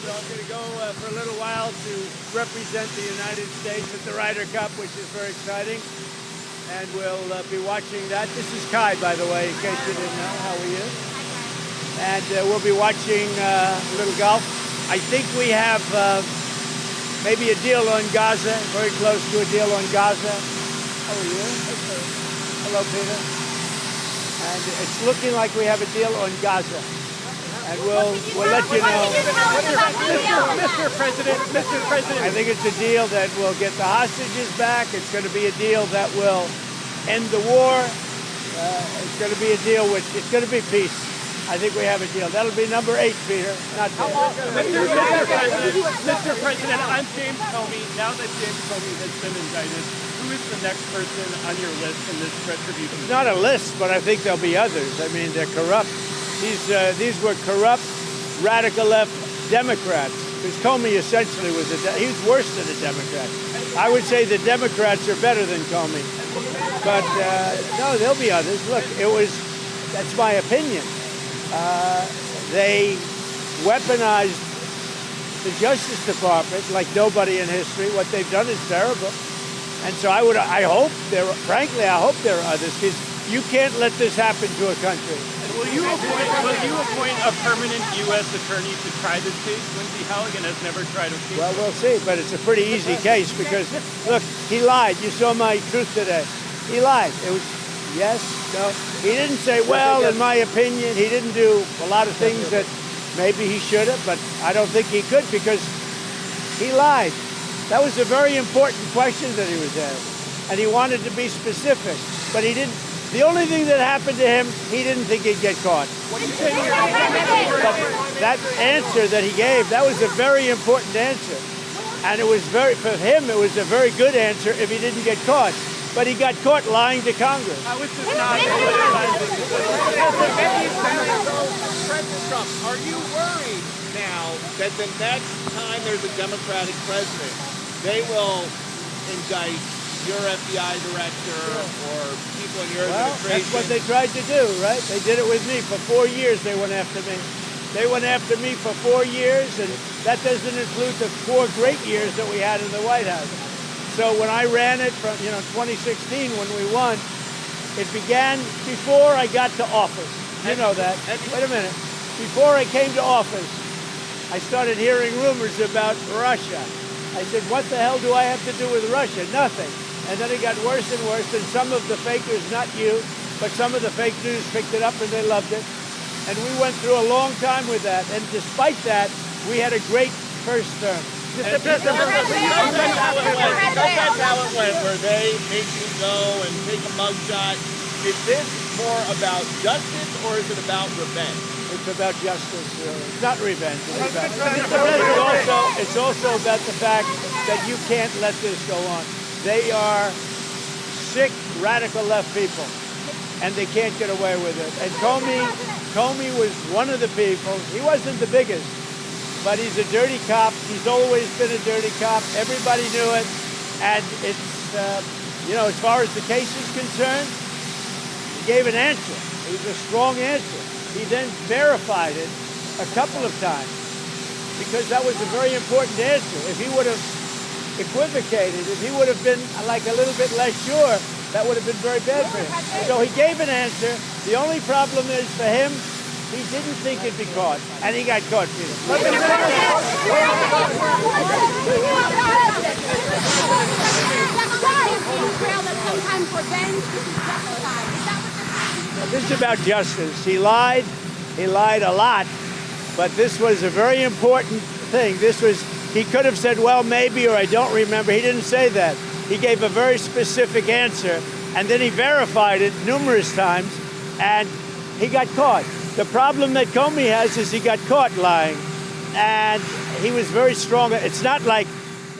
So I'm going to go for a little while to represent the United States at the Ryder Cup, which is very exciting. And we'll be watching that. This is Kai, by the way, in case you didn't know how he is. And we'll be watching a little golf. I think we have maybe a deal on Gaza, very close to a deal on Gaza. How are you? Hello, Peter. And it's looking like we have a deal on Gaza. And we'll let you know. Mr. President, I think it's a deal that will get the hostages back. It's going to be a deal that will end the war. It's going to be a deal with, it's going to be peace. I think we have a deal. That'll be number 8, Peter. Not bad. Mr. President, I'm James Comey. Now that James Comey has been indicted, who is the next person on your list in this retribution? It's not a list, but I think there'll be others. I mean, they're corrupt. These were corrupt, radical left Democrats. Because Comey essentially was he was worse than a Democrat. I would say the Democrats are better than Comey. But no, there'll be others. Look, that's my opinion. They weaponized the Justice Department like nobody in history. What they've done is terrible. And so I hope there are others, because you can't let this happen to a country. Will you appoint a permanent U.S. attorney to try this case? Lindsey Halligan has never tried a case. Well, we'll see, but it's a pretty easy case because, look, he lied. You saw my truth today. He lied. It was yes, no. He didn't say, well, in my opinion, he didn't do a lot of things that maybe he should have, but I don't think he could because he lied. That was a very important question that he was asked, and he wanted to be specific, but he didn't. The only thing that happened to him, he didn't think he'd get caught. What do you say to your That answer that he gave, that was a very important answer. And it was for him, it was a very good answer if he didn't get caught. But he got caught lying to Congress. How is this not? President Trump, are you worried now that the next time there's a Democratic president, they will indict your FBI director or people in your administration? That's what they tried to do, right? They did it with me. For 4 years, they went after me. They went after me for 4 years, and that doesn't include the 4 great years that we had in the White House. So when I ran it from 2016, when we won, it began before I got to office. You know that. Wait a minute. Before I came to office, I started hearing rumors about Russia. I said, what the hell do I have to do with Russia? Nothing. And then it got worse and worse, and some of the fakers, not you, but some of the fake news picked it up and they loved it. And we went through a long time with that. And despite that, we had a great first term. That's how it went, where they make you go and take a mugshot. Is this more about justice or is it about revenge? It's about justice, really. It's not revenge. It's also about the fact that you can't let this go on. They are sick, radical left people, and they can't get away with it. And Comey was one of the people. He wasn't the biggest, but he's a dirty cop. He's always been a dirty cop. Everybody knew it. And it's, as far as the case is concerned, he gave an answer. It was a strong answer. He then verified it a couple of times because that was a very important answer. If he would have equivocated, if he would have been like a little bit less sure, that would have been very bad for him. So he gave an answer. The only problem is for him, he didn't think he'd be caught, and he got caught, Peter. This is about justice. He lied a lot, but this was a very important thing. He could have said, well, maybe, or I don't remember. He didn't say that. He gave a very specific answer, and then he verified it numerous times, and he got caught. The problem that Comey has is he got caught lying, and he was very strong. It's not like,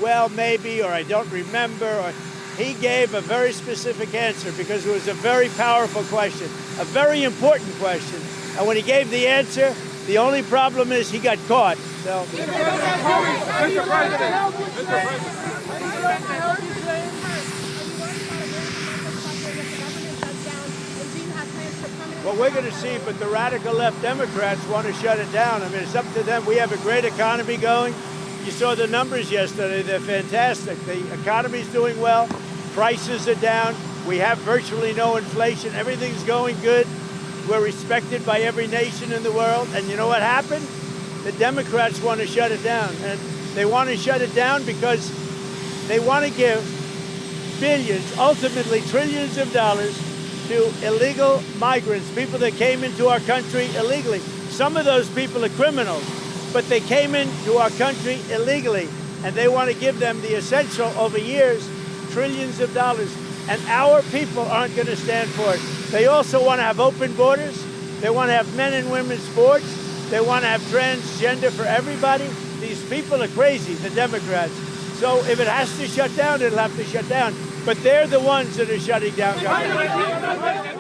well, maybe, or I don't remember. He gave a very specific answer because it was a very powerful question, a very important question. And when he gave the answer, the only problem is he got caught. So. Mr. President. Are you worried about a very specific subject if the government shuts down? And do you have plans for permanent Well, we're going to see, but the radical left Democrats want to shut it down. I mean, it's up to them. We have a great economy going. You saw the numbers yesterday. They're fantastic. The economy's doing well. Prices are down. We have virtually no inflation. Everything's going good. We're respected by every nation in the world. And you know what happened? The Democrats want to shut it down. And they want to shut it down because they want to give billions, ultimately trillions of dollars to illegal migrants, people that came into our country illegally. Some of those people are criminals, but they came into our country illegally, and they want to give them the essential over years, trillions of dollars. And our people aren't going to stand for it. They also want to have open borders. They want to have men and women's sports. They want to have transgender for everybody. These people are crazy, the Democrats. So if it has to shut down, it'll have to shut down. But they're the ones that are shutting down government.